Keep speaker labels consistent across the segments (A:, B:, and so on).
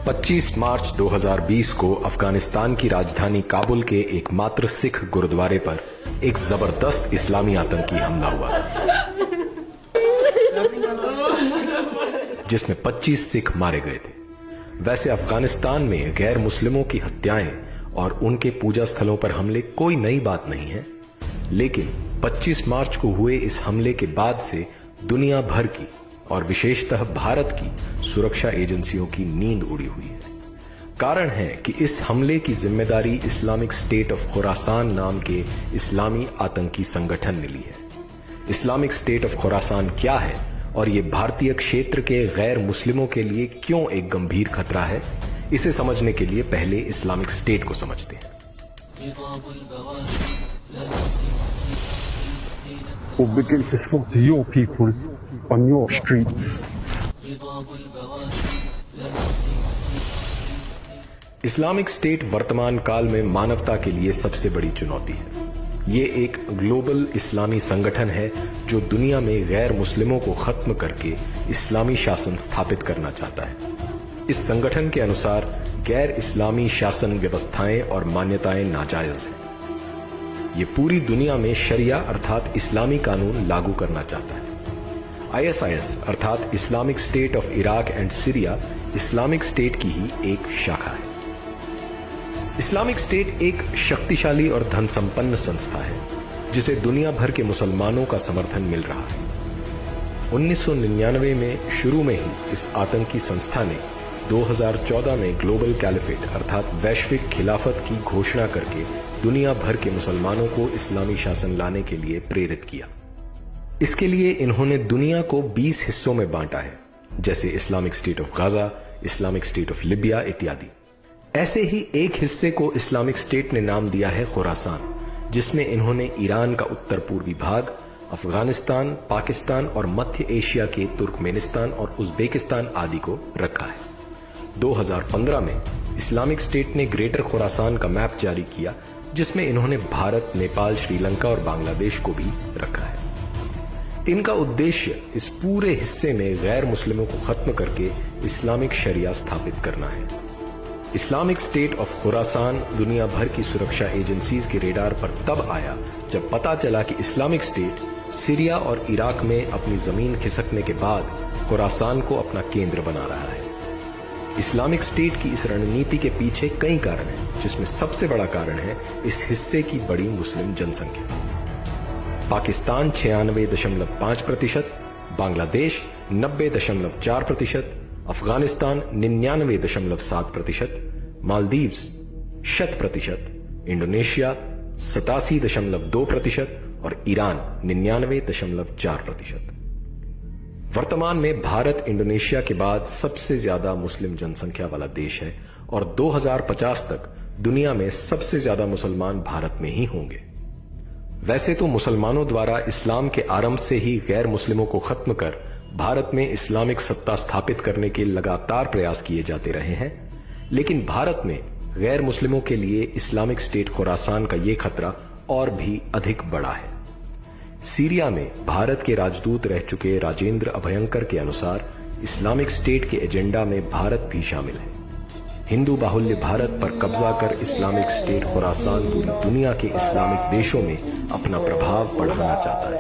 A: 25 मार्च 2020 को अफगानिस्तान की राजधानी काबुल के एकमात्र सिख गुरुद्वारे पर एक जबरदस्त इस्लामी आतंकी हमला हुआ, जिसमें 25 सिख मारे गए थे। वैसे अफगानिस्तान में गैर मुस्लिमों की हत्याएं और उनके पूजा स्थलों पर हमले कोई नई बात नहीं है, लेकिन 25 मार्च को हुए इस हमले के बाद से दुनिया भर की और विशेषतः भारत की सुरक्षा एजेंसियों की नींद उड़ी हुई है। कारण है कि इस हमले की जिम्मेदारी इस्लामिक स्टेट ऑफ खुरासान नाम के इस्लामी आतंकी संगठन ने ली है। इस्लामिक स्टेट ऑफ खुरासान क्या है और ये भारतीय क्षेत्र के गैर मुस्लिमों के लिए क्यों एक गंभीर खतरा है, इसे समझने के लिए पहले इस्लामिक स्टेट को समझते हैं।
B: We'll begin to slaughter your people on your streets.
A: Islamic state वर्तमान काल में मानवता के लिए सबसे बड़ी चुनौती है। ये एक ग्लोबल इस्लामी संगठन है जो दुनिया में गैर मुस्लिमों को खत्म करके इस्लामी शासन स्थापित करना चाहता है। इस संगठन के अनुसार गैर इस्लामी शासन व्यवस्थाएं और मान्यताएं नाजायज हैं। ये पूरी दुनिया में शरिया अर्थात इस्लामी कानून लागू करना चाहता है। ISIS अर्थात Islamic state of Iraq and Syria Islamic state की ही एक शाखा है। इस्लामिक स्टेट एक शक्तिशाली और धन संपन्न संस्था है जिसे दुनिया भर के मुसलमानों का समर्थन मिल रहा है। 1999 में शुरू में ही इस आतंकी संस्था ने 2014 में ग्लोबल कैलिफेट अर्थात वैश्विक खिलाफत की घोषणा करके दुनिया भर के मुसलमानों को इस्लामी शासन लाने के लिए प्रेरित किया। इसके लिए इन्होंने दुनिया को 20 हिस्सों में बांटा है, जैसे Islamic state of Gaza, Islamic state of Libya इत्यादि। ऐसे ही एक हिस्से को इस्लामिक स्टेट ने नाम दिया है खुरासान, जिसमें इन्होंने ईरान का उत्तर पूर्वी भाग, अफगानिस्तान, पाकिस्तान और मध्य एशिया के तुर्कमेनिस्तान और उज्बेकिस्तान आदि को रखा है। 2015 में इस्लामिक स्टेट ने ग्रेटर खुरासान का मैप जारी किया, जिसमें इन्होंने भारत, नेपाल, श्रीलंका और बांग्लादेश को भी रखा है। इनका उद्देश्य इस पूरे हिस्से में गैर मुस्लिमों को खत्म करके इस्लामिक शरिया स्थापित करना है। इस्लामिक स्टेट ऑफ खुरासान दुनिया भर की सुरक्षा एजेंसीज के रेडार पर तब आया जब पता चला कि इस्लामिक स्टेट सीरिया और इराक में अपनी जमीन खिसकने के बाद खुरासान को अपना केंद्र बना रहा है। इस्लामिक स्टेट की इस रणनीति के पीछे कई कारण हैं, जिसमें सबसे बड़ा कारण है इस हिस्से की बड़ी मुस्लिम जनसंख्या। पाकिस्तान 96.5%, बांग्लादेश 90.4%, अफगानिस्तान 99.7%, मालदीव्स 100%, इंडोनेशिया 87.2% और ईरान 99.4%। वर्तमान में भारत इंडोनेशिया के बाद सबसे ज्यादा मुस्लिम जनसंख्या वाला देश है और 2050 तक दुनिया में सबसे ज्यादा मुसलमान भारत में ही होंगे। वैसे तो मुसलमानों द्वारा इस्लाम के आरंभ से ही गैर मुस्लिमों को खत्म कर भारत में इस्लामिक सत्ता स्थापित करने के लगातार प्रयास किए जाते रहे हैं, लेकिन भारत में गैर मुस्लिमों के लिए इस्लामिक स्टेट खुरासान का यह खतरा और भी अधिक बड़ा है। सीरिया में भारत के राजदूत रह चुके राजेंद्र अभयंकर के अनुसार इस्लामिक स्टेट के एजेंडा में भारत भी शामिल है। हिंदू बाहुल्य भारत पर कब्जा कर इस्लामिक स्टेट खुरासान पूरी दुनिया के इस्लामिक देशों में अपना प्रभाव बढ़ाना चाहता है।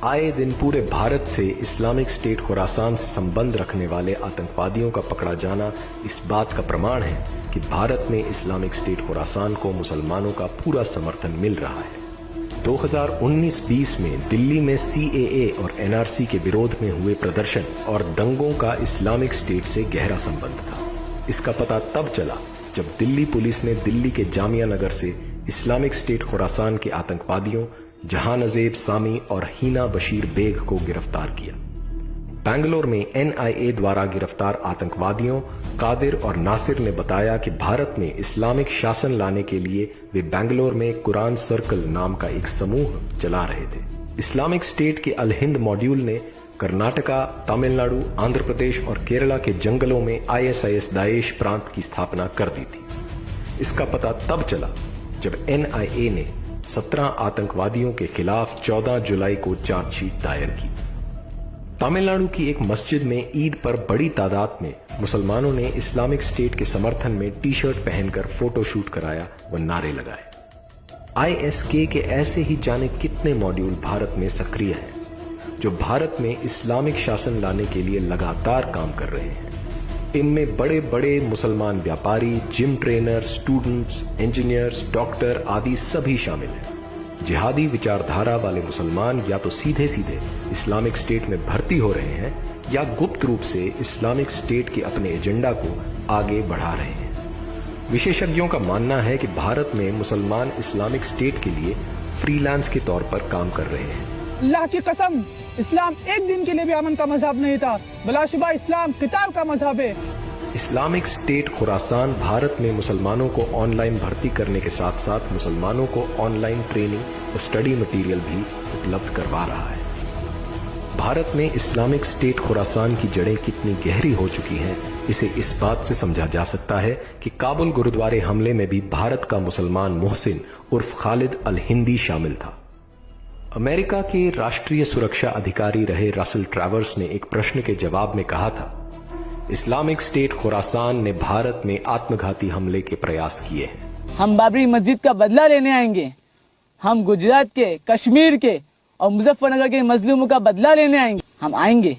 A: आए दिन पूरे भारत से इस्लामिक स्टेट खुरासान से संबंध रखने वाले आतंकवादियों का पकड़ा जाना इस बात का प्रमाण है कि भारत में इस्लामिक स्टेट खुरासान को मुसलमानों का पूरा समर्थन मिल रहा है। 2019-20 में दिल्ली में CAA और NRC के विरोध में हुए प्रदर्शन और दंगों का इस्लामिक स्टेट से गहरा संबंध था। इसका पता तब चला जब दिल्ली पुलिस ने दिल्ली के जामिया नगर से इस्लामिक स्टेट खुरासान के आतंकवादियों जहानज़ेब सामी और हीना बशीर बेग को गिरफ्तार किया। बैंगलोर में NIA द्वारा गिरफ्तार आतंकवादियों कादिर और नासिर ने बताया कि भारत में इस्लामिक शासन लाने के लिए वे बैंगलोर में कुरान सर्कल नाम का एक समूह चला रहे थे। इस्लामिक स्टेट के अल हिंद मॉड्यूल ने कर्नाटका, तमिलनाडु, आंध्र प्रदेश और केरला के जंगलों में ISIS दाइश प्रांत की स्थापना कर दी थी। इसका पता तब चला जब NIA ने 17 आतंकवादियों के खिलाफ 14 जुलाई को चार्जशीट दायर की। तमिलनाडु की एक मस्जिद में ईद पर बड़ी तादाद में मुसलमानों ने इस्लामिक स्टेट के समर्थन में टी शर्ट पहनकर फोटो शूट कराया व नारे लगाए। ISK के ऐसे ही जाने कितने मॉड्यूल भारत में सक्रिय हैं, जो भारत में इस्लामिक शासन लाने के लिए लगातार काम कर रहे हैं। इनमें बड़े बड़े मुसलमान व्यापारी, gym trainer, students, engineers, doctor आदि सभी शामिल हैं। जिहादी विचारधारा वाले मुसलमान या तो सीधे सीधे इस्लामिक स्टेट में भर्ती हो रहे हैं या गुप्त रूप से इस्लामिक स्टेट के अपने एजेंडा को आगे बढ़ा रहे हैं। विशेषज्ञों का मानना है कि भारत में मुसलमान इस्लामिक स्टेट के लिए फ्रीलांस के तौर पर काम कर रहे हैं।
C: अल्लाह की कसम, इस्लाम एक दिन के लिए भी अमन का मजहब नहीं था, बिलाशुबा इस्लाम किताल का मजहब है।
A: इस्लामिक स्टेट खुरासान भारत में मुसलमानों को ऑनलाइन भर्ती करने के साथ साथ मुसलमानों को ऑनलाइन ट्रेनिंग और स्टडी मटेरियल भी उपलब्ध करवा रहा है। भारत में इस्लामिक स्टेट खुरासान की जड़ें कितनी गहरी हो चुकी हैं, इसे इस बात से समझा जा सकता है कि काबुल गुरुद्वारे हमले में भी भारत का मुसलमान मोहसिन उर्फ खालिद अल हिंदी शामिल था। अमेरिका के राष्ट्रीय सुरक्षा अधिकारी रहे रसल ट्रैवर्स ने एक प्रश्न के जवाब में कहा था, इस्लामिक स्टेट खुरासान ने भारत में आत्मघाती हमले के प्रयास किए हैं।
D: हम बाबरी मस्जिद का बदला लेने आएंगे। हम गुजरात के, कश्मीर के और मुजफ्फरनगर के मजलूमों का बदला लेने आएंगे। हम आएंगे,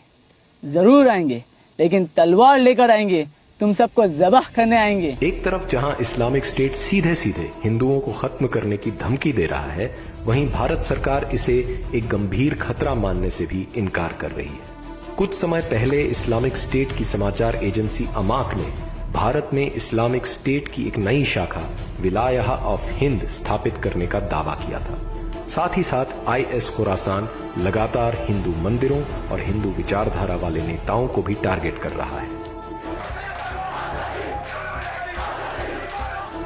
D: जरूर आएंगे, लेकिन तलवार लेकर आएंगे, तुम सबको ज़बाह करने आएंगे।
A: एक तरफ जहां इस्लामिक स्टेट सीधे सीधे हिंदुओं को खत्म करने की धमकी दे रहा है, वहीं भारत सरकार इसे एक गंभीर खतरा मानने से भी इनकार कर रही है। कुछ समय पहले इस्लामिक स्टेट की समाचार एजेंसी अमाक ने भारत में इस्लामिक स्टेट की एक नई शाखा विलायहा ऑफ हिंद स्थापित करने का दावा किया था। साथ ही साथ IS खुरासान लगातार हिंदू मंदिरों और हिंदू विचारधारा वाले नेताओं को भी टारगेट कर रहा है।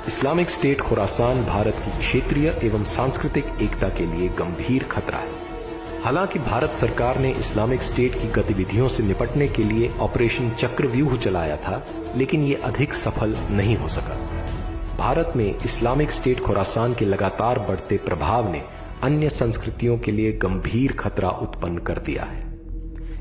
A: इस्लामिक स्टेट खुरासान भारत की क्षेत्रीय एवं सांस्कृतिक एकता के लिए गंभीर खतरा है। हालांकि भारत सरकार ने इस्लामिक स्टेट की गतिविधियों से निपटने के लिए ऑपरेशन चक्रव्यूह चलाया था, लेकिन ये अधिक सफल नहीं हो सका। भारत में इस्लामिक स्टेट खुरासान के लगातार बढ़ते प्रभाव ने अन्य संस्कृतियों के लिए गंभीर खतरा उत्पन्न कर दिया है।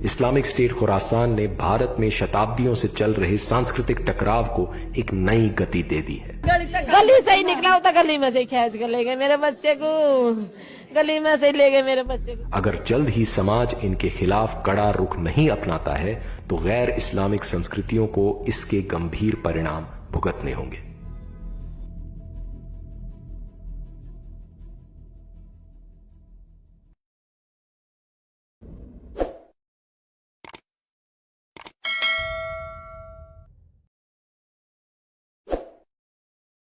A: इस्लामिक स्टेट खुरासान ने भारत में शताब्दियों से चल रहे सांस्कृतिक टकराव को एक नई गति दे दी है।
E: गली से ही निकला होता, गली में से ही खींच कर ले गए मेरे बच्चे को, गली में से ले गए मेरे बच्चे को।
A: अगर जल्द ही समाज इनके खिलाफ कड़ा रुख नहीं अपनाता है तो गैर इस्लामिक संस्कृतियों को इसके गंभीर परिणाम भुगतने होंगे।